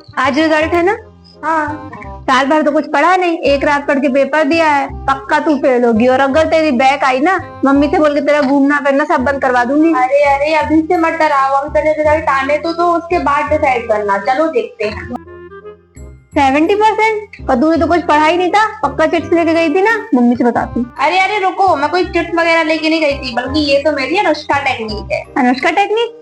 आज रिजल्ट है ना। हाँ। साल भर तो कुछ पढ़ा नहीं, एक रात पढ़ के पेपर दिया है, पक्का तू फेल होगी। और अगर तेरी बैक आई ना, मम्मी से बोल के तेरा घूमना फिरना सब बंद करवा दूंगी। अरे अरे अभी से मत डराओ, अभी पहले रिजल्ट आने तो उसके बाद डिसाइड करना। चलो देखते हैं। 70%? और तूने तो कुछ पढ़ा ही नहीं था, पक्का चिट्स लेके गई थी ना, मम्मी से बताती। अरे अरे रुको, मैं कोई चिट्स वगैरह लेके नहीं गई थी, बल्कि ये तो मेरी अनुष्का टेक्निक है। अनुष्का टेक्निक?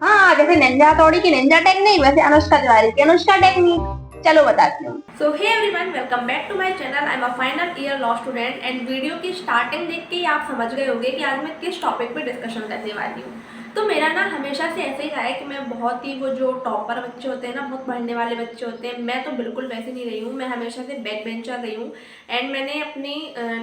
हाँ, जैसे निंजा हथौड़ी की निंजा टेक्निक, वैसे अनुष्का तिवारी की अनुष्का टेक्निक। चलो बताती हूँ। So hey everyone, welcome back to my channel. I am a final year law student and video की स्टार्टिंग देख के ही आप समझ गए होंगे कि आज मैं किस टॉपिक पे डिस्कशन करने वाली हूँ। तो मेरा ना हमेशा से ऐसे ही रहा है कि मैं बहुत ही वो जो टॉपर बच्चे होते हैं ना, बहुत पढ़ने वाले बच्चे होते हैं, मैं तो बिल्कुल वैसे नहीं रही हूँ। मैं हमेशा से बैक बेंचर रही हूँ एंड मैंने अपनी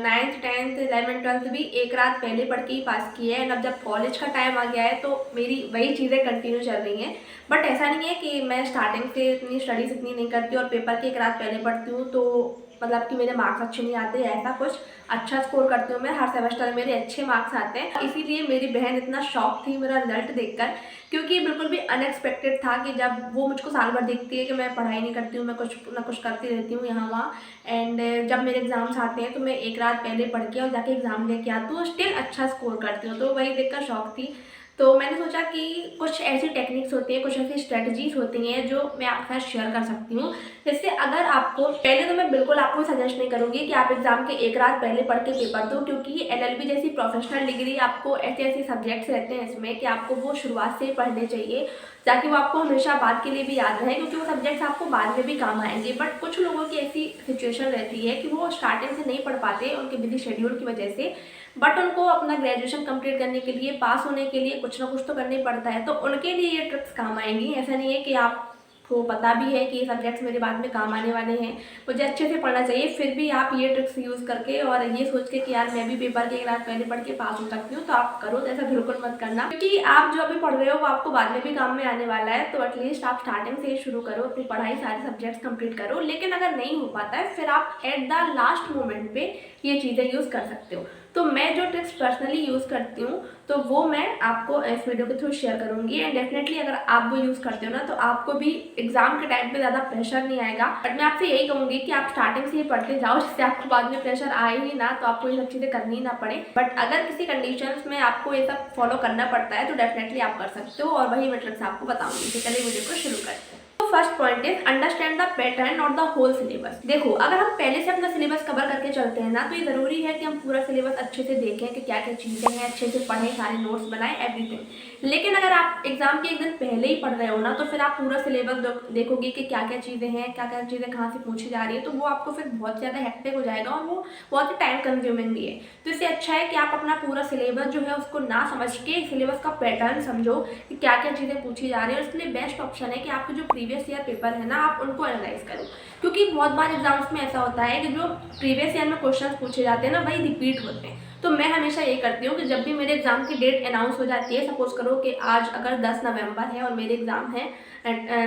9th 10th 11th 12th भी एक रात पहले पढ़ के ही पास की है। एंड अब जब कॉलेज का टाइम आ गया है तो मेरी वही चीज़ें कंटिन्यू चल रही हैं। बट ऐसा नहीं है कि मैं स्टार्टिंग से इतनी स्टडीज़ इतनी नहीं करती और पेपर की एक रात पहले पढ़ती हूँ तो मतलब कि मेरे मार्क्स अच्छे नहीं आते, ऐसा कुछ। अच्छा स्कोर करती हूँ मैं, हर सेमेस्टर में मेरे अच्छे मार्क्स आते हैं। इसीलिए मेरी बहन इतना शॉक थी मेरा रिजल्ट देखकर, क्योंकि बिल्कुल भी अनएक्सपेक्टेड था कि जब वो मुझको साल भर देखती है कि मैं पढ़ाई नहीं करती हूँ, मैं कुछ ना कुछ करती रहती हूँ यहाँ वहाँ। एंड जब मेरे एग्जाम्स आते हैं तो मैं एक रात पहले पढ़ के और जाके एग्जाम लेके आती हूँ, स्टिल अच्छा स्कोर करती हूँ। तो वही देखकर शौक थी। तो मैंने सोचा कि कुछ ऐसी टेक्निक्स होती हैं, कुछ ऐसी स्ट्रेटजीज होती हैं जो मैं आपके साथ शेयर कर सकती हूँ। जैसे अगर आपको, पहले तो मैं बिल्कुल आपको सजेस्ट नहीं करूँगी कि आप एग्जाम के एक रात पहले पढ़ के पेपर दो, क्योंकि LLB जैसी प्रोफेशनल डिग्री आपको ऐसे ऐसे सब्जेक्ट्स रहते हैं इसमें कि आपको वो शुरुआत से ही पढ़ने चाहिए ताकि वो आपको हमेशा बाद के लिए भी याद रहे, क्योंकि वो सब्जेक्ट्स आपको बाद में भी काम आएंगे। बट कुछ लोगों की ऐसी सिचुएशन रहती है कि वो स्टार्टिंग से नहीं पढ़ पाते उनके बिजी शेड्यूल की वजह से, बट उनको अपना ग्रेजुएशन कंप्लीट करने के लिए, पास होने के लिए कुछ ना कुछ तो करना ही पड़ता है। तो उनके लिए ये ट्रिक्स काम आएंगी। ऐसा नहीं है कि आपको पता भी है कि ये सब्जेक्ट्स मेरे बाद में काम आने वाले हैं, मुझे अच्छे से पढ़ना चाहिए, फिर भी आप ये ट्रिक्स यूज़ करके और ये सोच के कि यार मैं भी पेपर के एक रात पहले पढ़ के पास हो सकती हूँ, तो आप करो। तो ऐसा बिल्कुल मत करना, क्योंकि आप जो अभी पढ़ रहे हो वो आपको बाद में भी काम में आने वाला है। तो एटलीस्ट आप स्टार्टिंग से ही शुरू करो, अपनी पढ़ाई सारे सब्जेक्ट्स कंप्लीट करो। लेकिन अगर नहीं हो पाता है फिर आप एट द लास्ट मोमेंट पे ये चीज़ें यूज़ कर सकते हो। तो मैं जो ट्रिक्स पर्सनली यूज़ करती हूँ तो वो मैं आपको इस वीडियो के थ्रू शेयर करूँगी। एंड डेफिनेटली अगर आप वो यूज़ करते हो ना तो आपको भी एग्जाम के टाइम पे ज़्यादा प्रेशर नहीं आएगा। बट मैं आपसे यही कहूँगी कि आप स्टार्टिंग से ही पढ़ते जाओ, जिससे आपको बाद में प्रेशर आए ही ना, तो आपको ये सब चीज़ें करनी ही ना पड़े। बट अगर किसी कंडीशंस में आपको ये सब फॉलो करना पड़ता है तो डेफिनेटली आप कर सकते हो, और वही मैं ट्रिक्स आपको बताऊँगी। तो चलिए वीडियो को शुरू करते हैं। First point is understand the pattern और द होल सिलेबस। देखो, अगर हम पहले से अपना सिलेबस कवर करके चलते हैं ना, तो ये जरूरी है कि हम पूरा सिलेबस अच्छे से देखें कि क्या क्या चीजें हैं, अच्छे से पढ़ें, सारे नोट्स बनाएं, एवरीथिंग। लेकिन अगर आप एग्जाम के एक दिन पहले ही पढ़ रहे हो ना, तो फिर आप पूरा सिलेबस देखोगे कि क्या क्या चीजें हैं, क्या क्या चीजें कहाँ से पूछी जा रही है, तो वो आपको फिर बहुत ज्यादा हेक्टिक हो जाएगा और वो बहुत ही टाइम कंज्यूमिंग भी है। तो इससे अच्छा है कि आप अपना पूरा सिलेबस जो है उसको ना समझ के सिलेबस का पैटर्न समझो कि क्या क्या चीजें पूछी जा रही है। और इसलिए बेस्ट ऑप्शन है कि आपके जो प्रीवियस ईयर पेपर है ना, आप उनको एनालाइज करो, क्योंकि बहुत बार एग्जाम्स में ऐसा होता है कि जो प्रीवियस ईयर में क्वेश्चंस पूछे जाते हैं ना, वही रिपीट होते हैं। तो मैं हमेशा ये करती हूँ कि जब भी मेरे एग्जाम की डेट अनाउंस हो जाती है, सपोज करो कि आज अगर 10 नवंबर है और मेरे एग्जाम है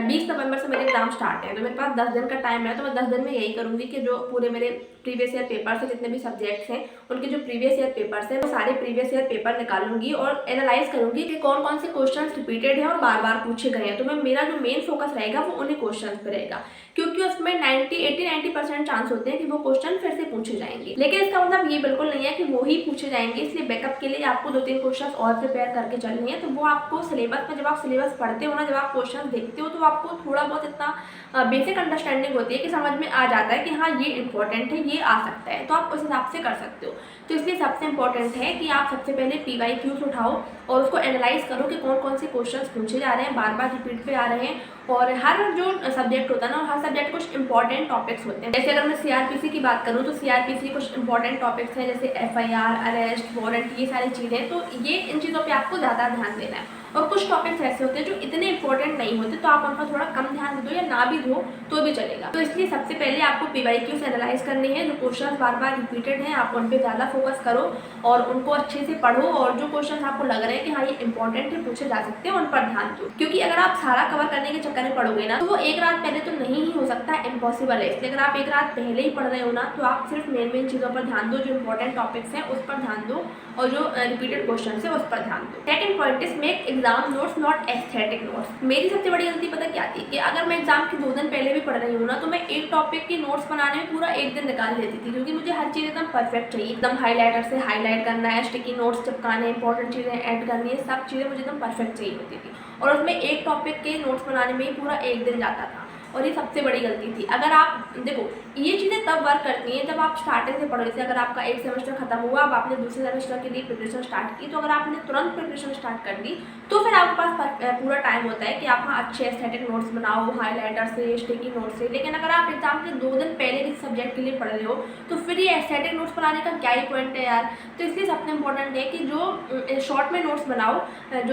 20 नवंबर से मेरे एग्जाम स्टार्ट है, तो मेरे पास 10 दिन का टाइम है। तो मैं 10 दिन में यही करूँगी कि जो पूरे मेरे प्रीवियस ईयर पेपर्स हैं, जितने भी सब्जेक्ट्स हैं उनके जो प्रीवियस ईयर पेपर्स हैं, वो सारे प्रीवियस ईयर पेपर निकालूंगी और एनालाइज करूंगी कि कौन कौन से क्वेश्चन रिपीटेड हैं और बार बार पूछे गए हैं। तो मैं, मेरा जो मेन फोकस रहेगा वो उन्हीं क्वेश्चन पे रहेगा, क्योंकि उसमें 80-90% चांस होते हैं कि वो क्वेश्चन फिर से पूछे जाएंगे। लेकिन इसका मतलब ये बिल्कुल नहीं है कि वो ही पूछे जाएंगे, इसलिए बैकअप के लिए आपको 2-3 क्वेश्चन और प्रिपेयर करके चलने हैं। तो वो आपको सिलेबस में, जब आप सिलेबस पढ़ते हो ना, जब आप क्वेश्चन देखते हो, तो आपको थोड़ा बहुत इतना बेसिक अंडरस्टैंडिंग होती है कि समझ में आ जाता है कि हाँ ये इंपॉर्टेंट है, ये आ सकता है, तो आप उस हिसाब से कर सकते हो। तो इसलिए सबसे इंपॉर्टेंट है कि आप सबसे पहले PYQs उठाओ और उसको एनालाइज करो कि कौन कौन से क्वेश्चंस पूछे जा रहे हैं, बार बार रिपीट पे आ रहे हैं। और हर जो सब्जेक्ट होता है ना, हर सब्जेक्ट कुछ इंपॉर्टेंट टॉपिक्स होते हैं। जैसे अगर मैं CRPC की बात करूँ तो CRPC कुछ इंपॉर्टेंट टॉपिक्स हैं, जैसे FIR, अरेस्ट, वारंट, ये सारी चीज़ें। तो ये इन चीज़ों पे आपको ज़्यादा ध्यान देना है। और कुछ टॉपिक्स ऐसे होते हैं जो इतने इंपॉर्टेंट नहीं होते, तो आप उन पर थोड़ा कम ध्यान दो या ना भी दो तो भी चलेगा। तो इसलिए सबसे पहले आपको PYQs एनालाइज करनी है। जो क्वेश्चन बार बार रिपीटेड हैं आप उन पर ज़्यादा फोकस करो और उनको अच्छे से पढ़ो, और जो क्वेश्चन आपको लग रहे हैं कि हाँ ये इंपॉर्टेंट है, पूछे जा सकते हैं, उन पर ध्यान दो। क्योंकि अगर आप सारा कवर करने के चक्कर में पढ़ोगे ना, तो वो एक रात पहले तो नहीं ही हो सकता, इम्पॉसिबल है। इसलिए अगर आप एक रात पहले ही पढ़ रहे हो ना, तो आप सिर्फ मेन चीज़ों पर ध्यान दो, जो इंपॉर्टेंट टॉपिक्स हैं उस पर ध्यान दो, और जो रिपीटेड क्वेश्चन है उस पर ध्यान दो। Second point is make exam notes not aesthetic notes. मेरी सबसे बड़ी गलती पता क्या थी कि अगर मैं एग्जाम के 2 दिन पहले भी पढ़ रही हूँ ना, तो मैं एक टॉपिक के नोट्स बनाने में पूरा 1 दिन निकाल लेती थी, क्योंकि मुझे हर चीज़ एकदम परफेक्ट चाहिए। एकदम हाईलाइटर से हाईलाइट करना है, स्टिकी नोट्स चिपकाने, इंपॉर्टेंट चीज़ें ऐड करनी है, सब चीज़ें मुझे एकदम परफेक्ट चाहिए होती थी। और उसमें एक टॉपिक के नोट्स बनाने में ही पूरा 1 दिन जाता था, और ये सबसे बड़ी गलती थी। अगर आप देखो, ये चीज़ें तब वर्क करती हैं जब आप स्टार्टिंग से पढ़ो। जैसे अगर आपका एक सेमेस्टर खत्म हुआ, अब आपने दूसरे सेमेस्टर के लिए प्रिपरेशन स्टार्ट की, तो अगर आपने तुरंत प्रिपरेशन स्टार्ट कर दी तो फिर आपके पास पूरा टाइम होता है कि आप हाँ अच्छे एस्थेटिक नोट्स बनाओ, हाईलाइटर से, स्टिकी नोट से। लेकिन अगर आप एग्जाम के 2 दिन पहले किसी सब्जेक्ट के लिए पढ़ रहे हो, तो फिर ये एस्थेटिक नोट्स बनाने का क्या ही पॉइंट है यार। तो इसलिए सबसे इंपॉर्टेंट है कि जो शॉर्ट में नोट्स बनाओ,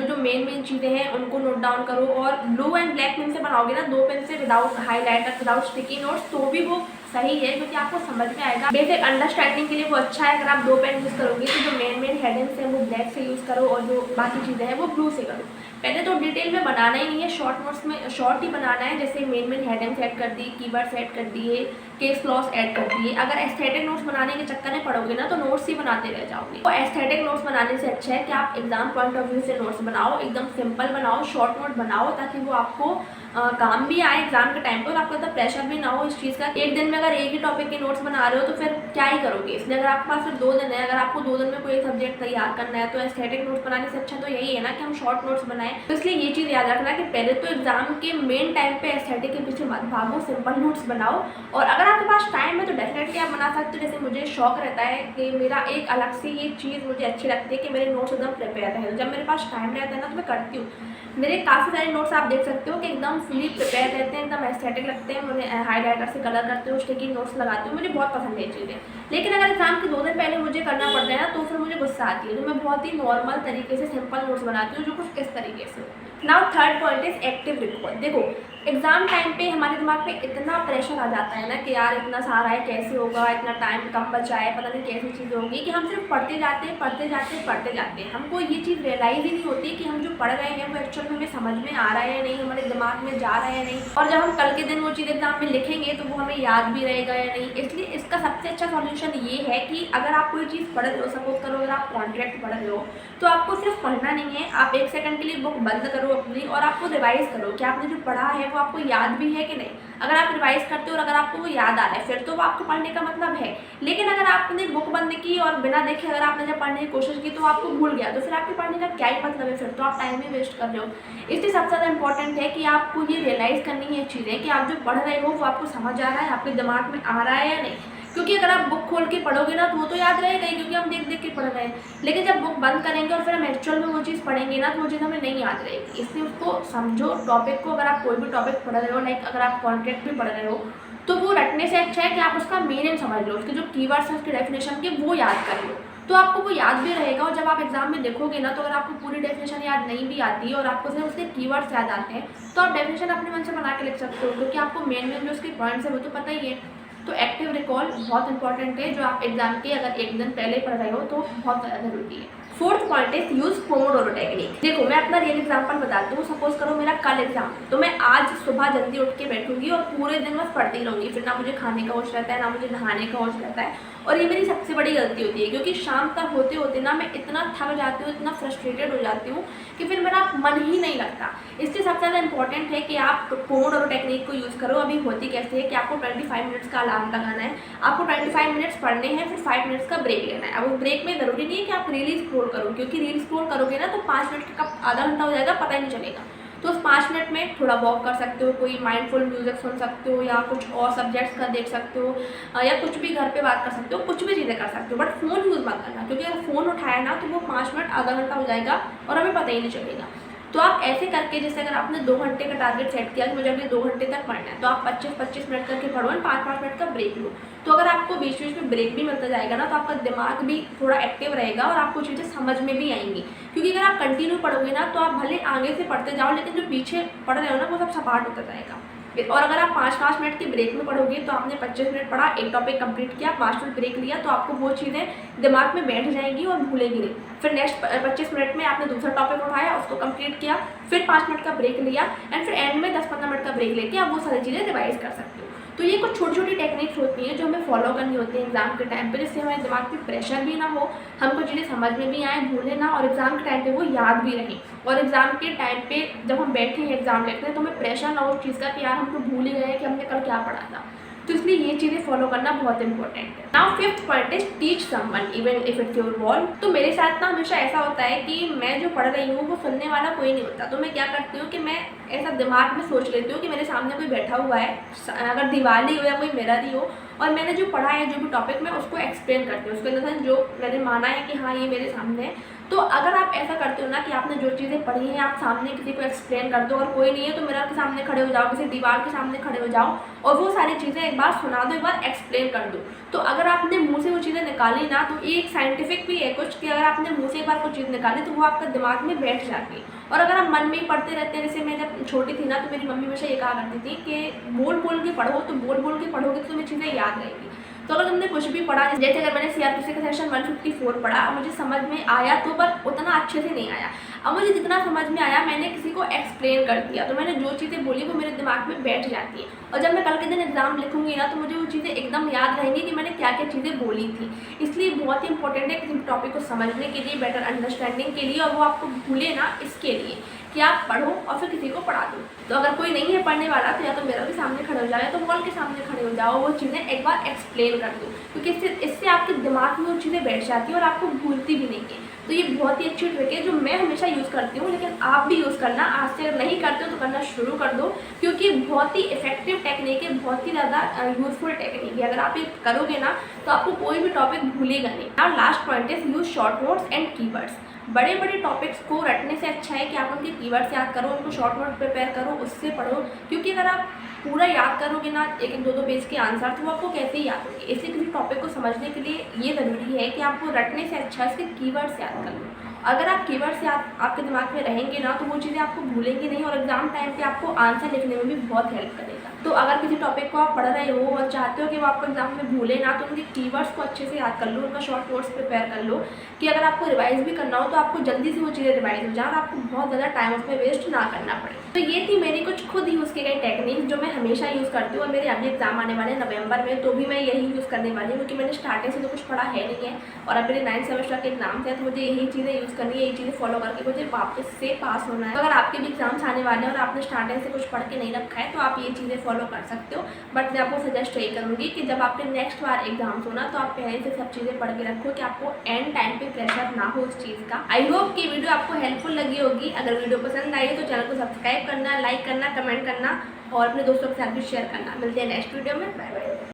जो मेन चीज़ें हैं उनको नोट डाउन करो। और ब्लू एंड ब्लैक पेन से बनाओगे ना, 2 पेन से, without highlighter, without sticky notes, तो भी वो सही है, क्योंकि आपको समझ में आएगा। बेसिक अंडरस्टैंडिंग के लिए वो अच्छा है। अगर आप 2 पेन यूज़ करोगे तो जो मेन हेडिंग्स हैं वो ब्लैक से यूज़ करो, और जो बाकी चीज़ें हैं वो ब्लू से करो। पहले तो डिटेल में बनाना ही नहीं है, शॉर्ट नोट्स में शॉर्ट ही बनाना है। जैसे मेन हेडिंग्स ऐड कर दी, कीवर्ड्स ऐड कर दिए, केस लॉस ऐड कर दिए। अगर एस्थेटिक नोट्स बनाने के चक्कर में पढ़ोगे ना, तो नोट्स ही बनाते रह जाओगे। तो एस्थेटिक नोट्स बनाने से अच्छा है कि आप एग्जाम पॉइंट ऑफ व्यू से नोट्स बनाओ, एकदम सिंपल बनाओ, शॉर्ट नोट बनाओ, ताकि वो आपको काम भी आए एग्जाम के टाइम पर, और आपको इतना प्रेशर भी ना हो इस चीज़ का। एक दिन में अगर एक ही टॉपिक के नोट्स बना रहे हो तो फिर क्या ही करोगे। इसलिए अगर आपके पास सिर्फ 2 दिन है, अगर आपको 2 दिन में कोई सब्जेक्ट तैयार करना है, तो एस्थेटिक नोट्स बनाने से अच्छा तो यही है ना कि हम शॉर्ट नोट्स बनाएं। तो इसलिए ये चीज़ याद रखना कि पहले तो एग्जाम के मेन टाइम पे एस्थेटिक के पीछे मत भागो, सिंपल नोट्स बनाओ। और अगर आपके पास टाइम है तो डेफिनेटली आप बना सकते हो। जैसे मुझे शौक रहता है कि मेरा एक अलग से ये चीज़ मुझे अच्छी लगती है कि मेरे नोट्स एकदम प्रिपेयर है। जब मेरे पास टाइम रहता है ना, तो मैं करती हूँ। मेरे काफ़ी सारे नोट्स आप देख सकते हो कि एकदम फुली प्रिपेयर रहते हैं, एकदम एस्थेटिक लगते हैं। मुझे हाईलाइटर से कलर करते हो, स्टिकी नोट्स लगाती हूँ, मुझे बहुत पसंद है ये चीज़ें। लेकिन अगर एग्जाम के 2 दिन पहले मुझे करना पड़ता है ना, तो फिर मुझे गुस्सा आती है। तो मैं बहुत ही नॉर्मल तरीके से सिंपल नोट्स बनाती हूँ, जो कुछ इस तरीके से। Now third point is active recall. देखो, एग्जाम टाइम पे हमारे दिमाग में इतना प्रेशर आ जाता है ना कि यार इतना सारा है, कैसे होगा, इतना टाइम कम बचा है, पता नहीं कैसी चीज़ें होंगी, कि हम सिर्फ पढ़ते जाते हैं। हमको ये चीज़ रियलाइज़ ही नहीं होती कि हम जो पढ़ रहे हैं वो एक्चुअल में हमें समझ में आ रहा है नहीं, हमारे दिमाग में जा रहा है नहीं, और जब हम कल के दिन वो चीज़ एग्जाम में लिखेंगे तो वो हमें याद भी रहेगा या नहीं। इसलिए इसका सबसे अच्छा सॉल्यूशन ये है कि अगर आप कोई चीज़ पढ़ रहे हो, सपोज करो अगर आप कॉन्ट्रैक्ट पढ़ रहे हो, तो आपको सिर्फ पढ़ना नहीं है, आप 1 सेकंड के लिए बुक बंद करो अपनी, और आपको रिवाइज करो कि आपने जो पढ़ा है वो आपको याद भी है कि नहीं। अगर आप रिवाइज करते हो और अगर आपको वो याद आ रहा है, फिर तो वो आपको पढ़ने का मतलब है। लेकिन अगर आपने बुक बंद की और बिना देखे अगर आपने जब पढ़ने की कोशिश की तो आपको भूल गया, तो फिर आपके पढ़ने का क्या ही मतलब है, फिर तो आप टाइम ही वेस्ट कर रहे हो। इसलिए सबसे ज़्यादा इंपॉर्टेंट है कि आपको ये रियलाइज़ करनी है चीज़ें कि आप जो पढ़ रहे हो वो आपको समझ आ रहा है, आपके दिमाग में आ रहा है या नहीं। क्योंकि अगर आप बुक खोल के पढ़ोगे ना, तो वो तो याद रहेगा ही, क्योंकि हम देख देख के पढ़ रहे हैं। लेकिन जब बुक बंद करेंगे और फिर हम एक्चुअल में वो चीज़ पढ़ेंगे ना, तो वो चीज़ हमें नहीं याद रहेगी। इसलिए उसको समझो टॉपिक को। अगर आप कोई भी टॉपिक पढ़ रहे हो, लाइक अगर आप कॉन्ट्रैक्ट भी पढ़ रहे हो, तो वो रटने से अच्छा है कि आप उसका मीनिंग समझ लो, उसके जो कीवर्ड्स हैं, उसकी डेफिनेशन के वो याद कर लो, तो आपको वो याद भी रहेगा। और जब आप एग्जाम में लिखोगे ना, तो अगर आपको पूरी डेफिनेशन याद नहीं भी आती है और आपको सिर्फ उसके कीवर्ड्स याद आते हैं, तो आप डेफिनेशन अपने मन से बना के लिख सकते हो, क्योंकि आपको मेन जो उसके पॉइंट्स है वो तो पता ही है। तो एक्टिव रिकॉल बहुत इंपॉर्टेंट है, जो आप एग्जाम के अगर 1 दिन पहले पढ़ रहे हो तो बहुत ज़्यादा ज़रूरी है। Fourth point is use Pomodoro technique. देखो, मैं अपना रियल एग्जांपल बताती हूँ। सपोज करो मेरा कल एग्जाम है, तो मैं आज सुबह जल्दी उठ के बैठूंगी और पूरे दिन बस पढ़ती रहूँगी। फिर ना मुझे खाने का होश रहता है, ना मुझे नहाने का होश रहता है, और ये मेरी सबसे बड़ी गलती होती है, क्योंकि शाम तक होते होते ना मैं इतना थक जाती हूँ, इतना फ्रस्ट्रेटेड हो जाती हूँ कि फिर मेरा मन ही नहीं लगता। इसलिए सबसे ज़्यादा इंपॉर्टेंट है कि आप पोमोडोरो टेक्निक को यूज़ करो। अभी होती कैसे है कि आपको 25 मिनट्स का अलार्म लगाना है, आपको 25 मिनट्स पढ़ने हैं, फिर 5 मिनट्स का ब्रेक लेना है। अब उस ब्रेक में ज़रूरी नहीं है कि आप रील स्क्रॉल करो, क्योंकि रील स्क्रॉल करोगे ना तो 5 मिनट का आधा घंटा हो जाएगा, पता ही नहीं चलेगा। तो उस 5 मिनट में थोड़ा वॉक कर सकते हो, कोई माइंडफुल म्यूजिक सुन सकते हो, या कुछ और सब्जेक्ट्स का देख सकते हो, या कुछ भी घर पे बात कर सकते हो, कुछ भी चीज़ें कर सकते हो, बट फ़ोन यूज़ मत करना, क्योंकि अगर फ़ोन उठाया ना तो वो 5 मिनट आधा घंटा हो जाएगा और हमें पता ही नहीं चलेगा। तो आप ऐसे करके, जैसे अगर आपने 2 घंटे का टारगेट सेट किया कि मुझे अभी 2 घंटे तक पढ़ना है, तो आप 25-25 मिनट करके पढ़ो और 5-5 मिनट का ब्रेक लो। तो अगर आपको बीच बीच में ब्रेक भी मिलता जाएगा ना, तो आपका दिमाग भी थोड़ा एक्टिव रहेगा और आपको चीज़ें समझ में भी आएंगी। क्योंकि अगर आप कंटिन्यू पढ़ोगे ना, तो आप भले आगे से पढ़ते जाओ, लेकिन जो पीछे पढ़ रहे हो ना वो सब सपाट होता जाएगा। और अगर आप 5-5 मिनट के ब्रेक में पढ़ोगे, तो आपने 25 मिनट पढ़ा, एक टॉपिक कंप्लीट किया, 5 मिनट ब्रेक लिया, तो आपको वो चीज़ें दिमाग में बैठ जाएंगी और भूलेंगी नहीं। फिर नेक्स्ट 25 मिनट में आपने दूसरा टॉपिक उठाया, उसको कंप्लीट किया, फिर 5 मिनट का ब्रेक लिया, एंड फिर एंड में 10-15 मिनट का ब्रेक लेके आप वो सारी चीज़ें रिवाइज कर सकते हो। तो ये कुछ छोटी छोटी टेक्निक्स होती हैं जो हमें फॉलो करनी होती है एग्जाम के टाइम पे, जिससे हमारे दिमाग पे प्रेशर भी ना हो, हमको चीज़ें समझ में भी आए, भूले ना, और एग्जाम के टाइम पे वो याद भी रहे। और एग्जाम के टाइम पे जब हम बैठे हैं एग्जाम लिखते हैं तो हमें प्रेशर ना हो उस चीज़ का कि यार हम तो भूल ही गए कि हमने कल क्या पढ़ा था। तो इसलिए ये चीज़ें फॉलो करना बहुत इंपॉर्टेंट है। Now fifth point is teach someone even if it's your wall. तो मेरे साथ ना हमेशा ऐसा होता है कि मैं जो पढ़ रही हूँ वो सुनने वाला कोई नहीं होता, तो मैं क्या करती हूँ कि मैं ऐसा दिमाग में सोच लेती हूँ कि मेरे सामने कोई बैठा हुआ है, अगर दिवाली हो या कोई मिरर ही हो, और मैंने जो पढ़ा है जो भी टॉपिक मैं उसको एक्सप्लेन करती हूँ, उसके अंदर जो मैंने माना है कि हाँ ये मेरे सामने है। तो अगर आप ऐसा करते हो ना कि आपने जो चीज़ें पढ़ी हैं आप सामने किसी को एक्सप्लेन कर दो, और कोई नहीं है तो मिरर के सामने खड़े हो जाओ, किसी दीवार के सामने खड़े हो जाओ और वो सारी चीज़ें एक बार सुना दो, एक बार एक्सप्लेन कर दो। तो अगर आपने मुंह से वो चीज़ें निकाली ना, तो एक साइंटिफिक भी है कुछ कि अगर आपने मुंह से एक बार कोई चीज़ निकाली तो वो आपका दिमाग में बैठ जाती है। और अगर आप मन में ही पढ़ते रहते हैं, जैसे मैं जब छोटी थी ना तो मेरी मम्मी हमेशा ये कहा करती थी कि बोल बोल के पढ़ो, तो बोल बोल के पढ़ोगे तो तुम्हें चीज़ें याद रहेगी। तो अगर तुमने कुछ भी पढ़ा, जैसे अगर मैंने सीआरपीसी का सेक्शन 154 पढ़ा और मुझे समझ में आया तो पर उतना अच्छे से नहीं आया, अब मुझे जितना समझ में आया मैंने किसी को एक्सप्लेन कर दिया, तो मैंने जो चीज़ें बोली वो मेरे दिमाग में बैठ जाती है, और जब मैं कल के दिन एग्जाम लिखूंगी ना तो मुझे वो चीज़ें एकदम याद रहेंगी कि मैंने क्या क्या चीज़ें बोली थी। इसलिए बहुत ही इंपॉर्टेंट है किसी टॉपिक को समझने के लिए, बेटर अंडरस्टैंडिंग के लिए, और वो आपको भूले ना इसके लिए कि आप पढ़ो और फिर किसी को पढ़ा दो। तो अगर कोई नहीं है पढ़ने वाला तो या तो मिरर के सामने खड़े हो जाओ या तो वॉल के सामने खड़े हो जाओ, वो चीज़ें एक बार एक्सप्लेन कर दो, क्योंकि इससे आपके दिमाग में वो चीज़ें बैठ जाती है और आपको भूलती भी नहीं है। तो ये बहुत ही अच्छी ट्रिक है जो मैं हमेशा यूज़ करती हूँ, लेकिन आप भी यूज़ करना, आज से अगर नहीं करते हो तो करना शुरू कर दो, क्योंकि बहुत ही इफेक्टिव टेक्निक है, बहुत ही ज़्यादा यूजफुल टेक्निक है। अगर आप ये करोगे ना तो आपको कोई भी टॉपिक भूलेगा नहीं। और last point is use short notes and keywords. बड़े बड़े टॉपिक्स को रटने से अच्छा है कि आप उनके कीवर्ड्स याद करो, उनको शॉर्ट नोट प्रिपेयर करो, उससे पढ़ो, क्योंकि अगर आप पूरा याद करोगे ना एक एक दो पेज के आंसर, तो वो आपको कैसे ही याद होंगे। इसलिए किसी टॉपिक को समझने के लिए ये ज़रूरी है कि आपको रटने से अच्छा इसके कीवर्ड्स याद कर लो। अगर आप कीवर्ड्स याद आपके दिमाग में रहेंगे ना तो वो चीज़ें आपको भूलेंगी नहीं, और एग्जाम टाइम पे आपको आंसर लिखने में भी बहुत हेल्प करेगा। तो अगर किसी टॉपिक को आप पढ़ रहे हो और चाहते हो कि वो आपको एग्जाम में भूले ना, तो उनके कीवर्ड्स को अच्छे से याद कर लो, उनका शॉर्ट नोट्स प्रिपेयर कर लो, कि अगर आपको रिवाइज भी करना हो तो आपको जल्दी से वो चीज़ें रिवाइज हो जाए और आपको बहुत ज़्यादा टाइम उसमें वेस्ट ना करना पड़े। तो ये थी मेरी कुछ खुद यूज़ की गई टेक्निक जो मैं हमेशा यूज़ करती हूँ, और मेरे अभी एग्जाम आने वाले नवंबर में, तो भी मैं यही यूज़ करने वाली हूँ, क्योंकि मैंने स्टार्टिंग से तो कुछ पढ़ा है नहीं है, और अब मेरे 9th सेमेस्टर के एग्जाम थे, तो मुझे यही चीज़ें यूज़ करनी है, यही चीज़ें फॉलो करके मुझे वापस से पास होना है। तो अगर आपके भी एग्जाम्स आने वाले हैं और आपने स्टार्टिंग से कुछ पढ़ के नहीं रखा है तो आप ये चीज़ें फॉलो कर सकते हो, बट मैं आपको सजेस्ट यही करूँगी कि जब आपके नेक्स्ट बार एग्जाम्स हो ना तो आप पहले से सब चीज़ें पढ़ के रखो कि आपको एंड टाइम पे प्रेशर ना हो उस चीज़ का। आई होप कि वीडियो आपको हेल्पफुल लगी होगी। अगर वीडियो पसंद आई तो चैनल को सब्सक्राइब करना, लाइक करना, कमेंट करना और अपने दोस्तों के साथ भी शेयर करना। मिलते हैं नेक्स्ट वीडियो में। Bye bye.